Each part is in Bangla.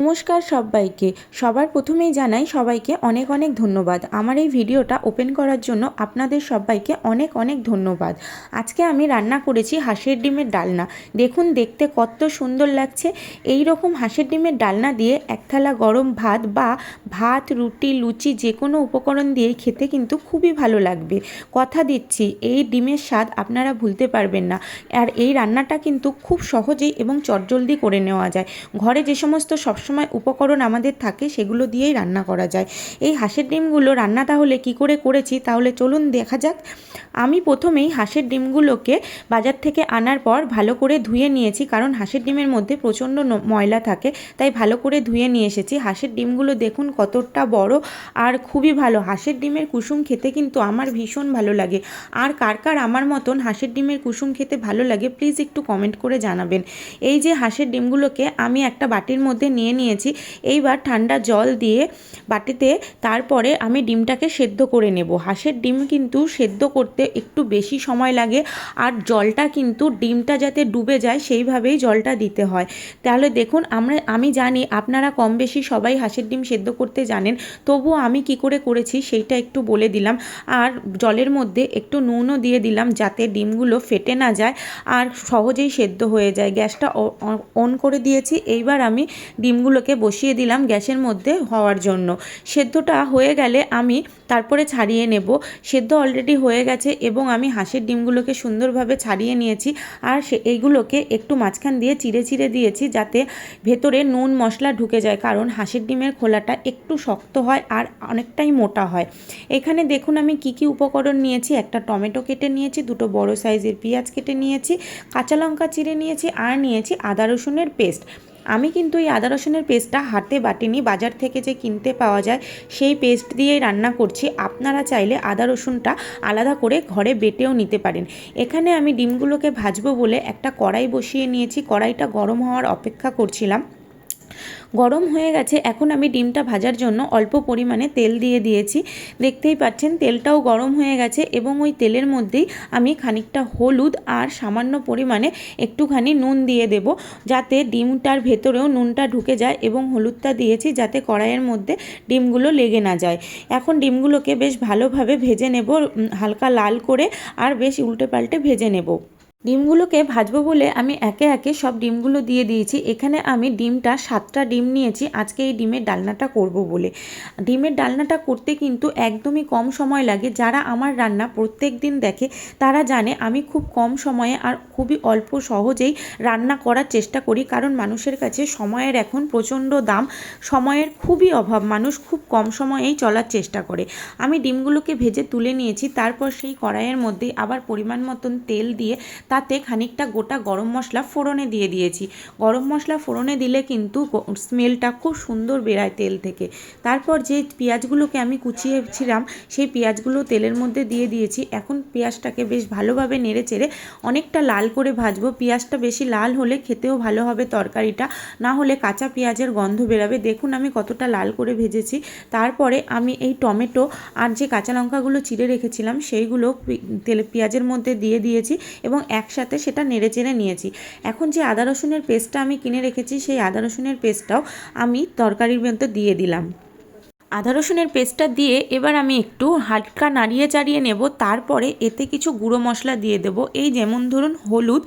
নমস্কার সবাইকে। সবার প্রথমেই জানাই সবাইকে অনেক অনেক ধন্যবাদ। আমার এই ভিডিওটা ওপেন করার জন্য আপনাদের সবাইকে অনেক অনেক ধন্যবাদ। আজকে আমি রান্না করেছি হাঁসের ডিমের ডালনা। দেখুন দেখতে কত সুন্দর লাগছে। এই রকম হাঁসের ডিমের ডালনা দিয়ে এক থালা গরম ভাত বা ভাত, রুটি, লুচি যে কোনো উপকরণ দিয়েই খেতে কিন্তু খুবই ভালো লাগবে। কথা দিচ্ছি এই ডিমের স্বাদ আপনারা ভুলতে পারবেন না। আর এই রান্নাটা কিন্তু খুব সহজেই এবং চটজলদি করে নেওয়া যায়। ঘরে যে সমস্ত সবসময় উপকরণ আমাদের থাকে সেগুলো দিয়েই রান্না করা যায়। এই হাঁসের ডিমগুলো রান্না তাহলে কি করে করেছি তাহলে চলুন দেখা যাক। আমি প্রথমেই হাঁসের ডিমগুলোকে বাজার থেকে আনার পর ভালো করে ধুয়ে নিয়েছি, কারণ হাঁসের ডিমের মধ্যে প্রচণ্ড ময়লা থাকে, তাই ভালো করে ধুয়ে নিয়ে এসেছি। হাঁসের ডিমগুলো দেখুন কতটা বড় আর খুবই ভালো। হাঁসের ডিমের কুসুম খেতে কিন্তু আমার ভীষণ ভালো লাগে। আর কার কার আমার মতন হাঁসের ডিমের কুসুম খেতে ভালো লাগে প্লিজ একটু কমেন্ট করে জানাবেন। এই যে হাঁসের ডিমগুলোকে আমি একটা বাটির মধ্যে নিয়ে নিয়েছি। এইবার ঠান্ডা জল দিয়ে বাটিতে তারপরে আমি ডিমটাকে সেদ্ধ করে নেব। হাঁসের ডিম কিন্তু সেদ্ধ করতে একটু বেশি সময় লাগে, আর জলটা কিন্তু ডিমটা যাতে ডুবে যায় সেইভাবেই জলটা দিতে হয়। তাহলে দেখুন আমি জানি আপনারা কম বেশি সবাই হাঁসের ডিম সেদ্ধ করতে জানেন, তবুও আমি কি করে করেছি সেইটা একটু বলে দিলাম। আর জলের মধ্যে একটু নুনও দিয়ে দিলাম যাতে ডিমগুলো ফেটে না যায় আর সহজেই সেদ্ধ হয়ে যায়। গ্যাসটা অন করে দিয়েছি। এইবার আমি ডিমগুলোকে বসিয়ে দিলাম গ্যাসের মধ্যে হওয়ার জন্য। সেদ্ধটা হয়ে গেলে আমি তারপরে ছাড়িয়ে নেব। সেদ্ধ অলরেডি হয়ে গেছে এবং আমি হাঁসের ডিমগুলোকে সুন্দরভাবে ছাড়িয়ে নিয়েছি। আর এইগুলোকে একটু মাঝখান দিয়ে চিড়ে চিড়ে দিয়েছি যাতে ভেতরে নুন মশলা ঢুকে যায়, কারণ হাঁসের ডিমের খোলাটা একটু শক্ত হয় আর অনেকটাই মোটা হয়। এখানে দেখুন আমি কি কি উপকরণ নিয়েছি। একটা টমেটো কেটে নিয়েছি, দুটো বড় সাইজের পেঁয়াজ কেটে নিয়েছি, কাঁচা লঙ্কা চিড়ে নিয়েছি, আর নিয়েছি আদা রসুনের পেস্ট। আমি কিন্তু এই আদা রসুনের পেস্টটা হাতে বাটিনি, বাজার থেকে যে কিনতে পাওয়া যায় সেই পেস্ট দিয়েই রান্না করছি। আপনারা চাইলে আদা রসুনটা আলাদা করে ঘরে বেটেও নিতে পারেন। এখানে আমি ডিমগুলোকে ভাজবো বলে একটা কড়াই বসিয়ে নিয়েছি। কড়াইটা গরম হওয়ার অপেক্ষা করছিলাম। গরম হয়ে গেছে। এখন আমি ডিমটা ভাজার জন্য অল্প পরিমাণে তেল দিয়ে দিয়েছি। দেখতেই পাচ্ছেন তেলটাও গরম হয়ে গেছে এবং ওই তেলের মধ্যেই আমি খানিকটা হলুদ আর সামান্য পরিমাণে একটুখানি নুন দিয়ে দেব, যাতে ডিমটার ভেতরেও নুনটা ঢুকে যায়, এবং হলুদটা দিয়েছি যাতে কড়াইয়ের মধ্যে ডিমগুলো লেগে না যায়। এখন ডিমগুলোকে বেশ ভালোভাবে ভেজে নেব, হালকা লাল করে, আর বেশ উল্টে পাল্টে ভেজে নেব। ডিমগুলোকে ভাজবো বলে আমি একে একে সব ডিমগুলো দিয়ে দিয়েছি। এখানে আমি ডিমটা 7টা ডিম নিয়েছি আজকে এই ডিমের ডালনাটা করব বলে। ডিমের ডালনাটা করতে কিন্তু একদমই কম সময় লাগে। যারা আমার রান্না প্রত্যেক দিন দেখে তারা জানে আমি খুব কম সময়ে আর খুবই অল্প সহজেই রান্না করার চেষ্টা করি, কারণ মানুষের কাছে সময়ের এখন প্রচণ্ড দাম, সময়ের খুবই অভাব, মানুষ খুব কম সময়েই চলার চেষ্টা করে। আমি ডিমগুলোকে ভেজে তুলে নিয়েছি। তারপর সেই কড়াইয়ের মধ্যেই আবার পরিমাণ মতন তেল দিয়ে তাতে খানিকটা গোটা গরম মশলা ফোড়নে দিয়ে দিয়েছি। গরম মশলা ফোড়নে দিলে কিন্তু স্মেলটা খুব সুন্দর বেরায় তেল থেকে। তারপর যে পেঁয়াজগুলোকে আমি কুচিয়েছিলাম সেই পেঁয়াজগুলো তেলের মধ্যে দিয়ে দিয়েছি। এখন পেঁয়াজটাকে বেশ ভালোভাবে নেড়ে চেড়ে অনেকটা লাল করে ভাজবো। পেঁয়াজটা বেশি লাল হলে খেতেও ভালো হবে তরকারিটা, না হলে কাঁচা পেঁয়াজের গন্ধ বেরাবে। দেখুন আমি কতটা লাল করে ভেজেছি। তারপরে আমি এই টমেটো আর যে কাঁচা লঙ্কাগুলো চিড়ে রেখেছিলাম সেইগুলো পেঁয়াজের মধ্যে দিয়ে দিয়েছি এবং একসাথে সেটা নেড়ে চেড়ে নিয়েছি। এখন যে আদা রসুনের পেস্টটা আমি কিনে রেখেছি সেই আদা রসুনের পেস্টটাও আমি তরকারির মধ্যে দিয়ে দিলাম। আদা রসুনের পেস্টটা দিয়ে এবার আমি একটু হালকা নাড়িয়ে চাড়িয়ে নেব। তারপরে এতে কিছু গুঁড়ো মশলা দিয়ে দেব। এই যেমন ধরুন হলুদ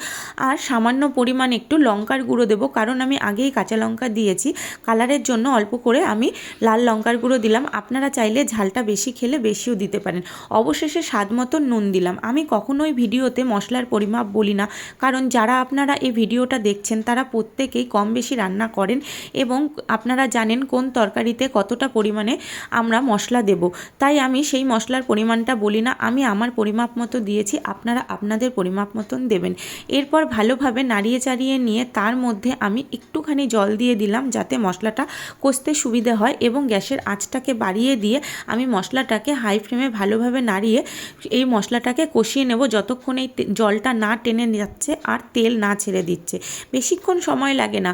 আর সামান্য পরিমাণ একটু লঙ্কার গুঁড়ো দেব, কারণ আমি আগেই কাঁচা লঙ্কা দিয়েছি। কালারের জন্য অল্প করে আমি লাল লঙ্কার গুঁড়ো দিলাম। আপনারা চাইলে ঝালটা বেশি খেলে বেশিও দিতে পারেন। অবশেষে স্বাদ মতো নুন দিলাম। আমি কখনোই ভিডিওতে মশলার পরিমাপ বলি না, কারণ যারা আপনারা এই ভিডিওটা দেখছেন তারা প্রত্যেকেই কম বেশি রান্না করেন এবং আপনারা জানেন কোন তরকারিতে কতটা পরিমাণে আমরা মশলা দেব। তাই আমি সেই মশলার পরিমাণটা বলি না, আমি আমার পরিমাপ মতো দিয়েছি, আপনারা আপনাদের পরিমাপ মতন দেবেন। এরপর ভালোভাবে নাড়িয়ে চাড়িয়ে নিয়ে তার মধ্যে আমি একটুখানি জল দিয়ে দিলাম যাতে মশলাটা কষতে সুবিধে হয়, এবং গ্যাসের আঁচটাকে বাড়িয়ে দিয়ে আমি মশলাটাকে হাই ফ্লেমে ভালোভাবে নাড়িয়ে এই মশলাটাকে কষিয়ে নেব যতক্ষণ এই জলটা না টেনে যাচ্ছে আর তেল না ছেড়ে দিচ্ছে। বেশিক্ষণ সময় লাগে না,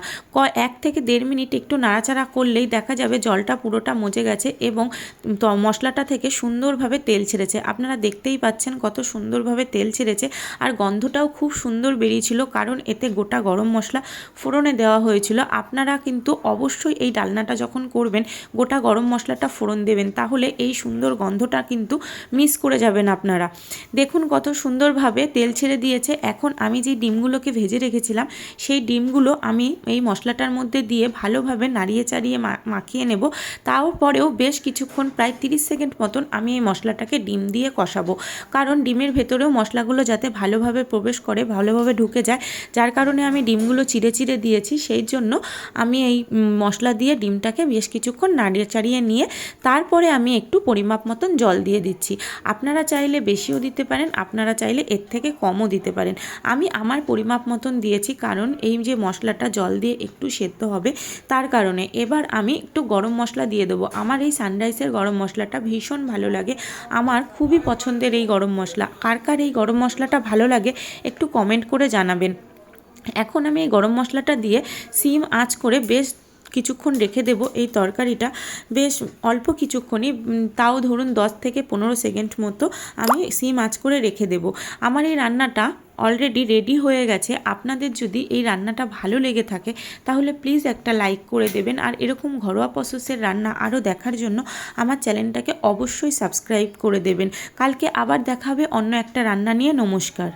1 থেকে 1.5 মিনিট একটু নাড়াচাড়া করলেই দেখা যাবে জলটা পুরোটা মজে গেছে গেছে এবং মশলাটা থেকে সুন্দরভাবে তেল ছেড়েছে। আপনারা দেখতেই পাচ্ছেন কত সুন্দরভাবে তেল ছেড়েছে, আর গন্ধটাও খুব সুন্দর বেরিয়েছিল, কারণ এতে গোটা গরম মশলা ফোড়নে দেওয়া হয়েছিল। আপনারা কিন্তু অবশ্যই এই ডালনাটা যখন করবেন গোটা গরম মশলাটা ফোড়ন দেবেন, তাহলে এই সুন্দর গন্ধটা কিন্তু মিস করে যাবেন আপনারা। দেখুন কত সুন্দরভাবে তেল ছেড়ে দিয়েছে। এখন আমি যে ডিমগুলোকে ভেজে রেখেছিলাম সেই ডিমগুলো আমি এই মশলাটার মধ্যে দিয়ে ভালোভাবে নাড়িয়ে চাড়িয়ে মাখিয়ে নেব। তারপরেও বেশ কিছুক্ষণ প্রায় 30 সেকেন্ড মতন আমি এই মশলাটাকে ডিম দিয়ে কষাবো, কারণ ডিমের ভেতরেও মশলাগুলো যাতে ভালোভাবে প্রবেশ করে, ভালোভাবে ঢুকে যায়, যার কারণে আমি ডিমগুলো চিড়ে চিড়ে দিয়েছি। সেই জন্য আমি এই মশলা দিয়ে ডিমটাকে বেশ কিছুক্ষণ নাড়িয়ে চাড়িয়ে নিয়ে তারপরে আমি একটু পরিমাপ মতন জল দিয়ে দিচ্ছি। আপনারা চাইলে বেশিও দিতে পারেন, আপনারা চাইলে এর থেকে কমও দিতে পারেন। আমি আমার পরিমাপ মতন দিয়েছি, কারণ এই যে মশলাটা জল দিয়ে একটু সেদ্ধ হবে তার কারণে। এবার আমি একটু গরম মশলা দিয়ে দেবো। আমার এই সানরাইসের গরম মশলাটা ভীষণ ভালো লাগে, আমার খুবই পছন্দের এই গরম মশলা। কার কার এই গরম মশলাটা ভালো লাগে একটু কমেন্ট করে জানাবেন। এখন আমি এই গরম মশলাটা দিয়ে সিম আঁচ করে বেশ কিছুক্ষণ রেখে দেব। এই তরকারিটা বেশ অল্প কিছুক্ষণই, তাও ধরুন 10 থেকে 15 সেকেন্ড মতো আমি সিম আঁচ করে রেখে দেব। আমার এই রান্নাটা অলরেডি রেডি হয়ে গেছে। আপনাদের যদি এই রান্নাটা ভালো লেগে থাকে তাহলে প্লিজ একটা লাইক করে দেবেন, আর এরকম ঘরোয়া প্রসেসের রান্না আরও দেখার জন্য আমার চ্যানেলটাকে অবশ্যই সাবস্ক্রাইব করে দেবেন। কালকে আবার দেখা হবে অন্য একটা রান্না নিয়ে। নমস্কার।